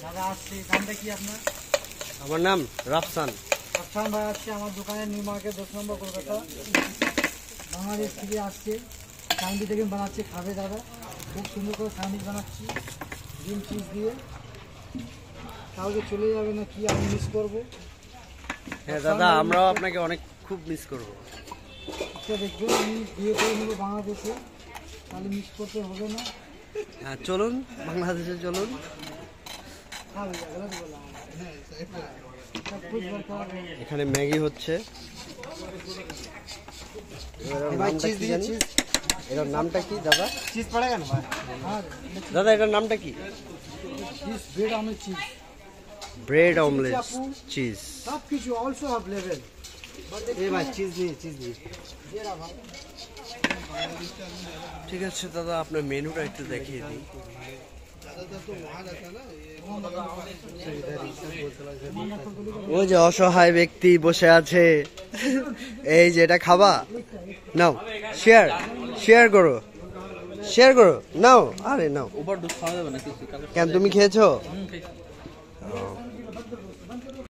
দাদা আসছি, নামটা কি আপনার? আমার নাম রাফসান। রাফসান ভাই আসছে আমার দোকানে, নিউ মার্কেট 10 নম্বর কলকাতা। বাংলাদেশ থেকে আসছে, স্যান্ডউইচ থেকে বানাচ্ছে, খাবে দাদা। খুব সুন্দর করে স্যান্ডউইচ বানাচ্ছি ডিম চিজ দিয়ে। কাউকে চলে যাবে না কি আমি মিস করবো। হ্যাঁ দাদা, আমরাও আপনাকে অনেক খুব মিস করব। এটা দেখবেন আমি বিয়ে করে নেবো বাংলাদেশে, তাহলে মিস করতে হবে না। হ্যাঁ চলুন, বাংলাদেশে চলুন। এখানে ম্যাগি হচ্ছে। এটার নামটা কি দাদা? চিজ পড়ে কেন ভাই? দাদা এটার নামটা কি? Bread omelette cheese. Bread omelette cheese. সব কিছু অলসো অ্যাভেলেবল। এই ভাই চিজ নিয়ে ঠিক আছে দাদা, আপনার মেনুটা একটু দেখিয়ে দিই। ওই যে অসহায় ব্যক্তি বসে আছে, এই যে এটা খাবা, নাও শেয়ার করো নাও। আরে নাও, কেন তুমি খেয়েছো?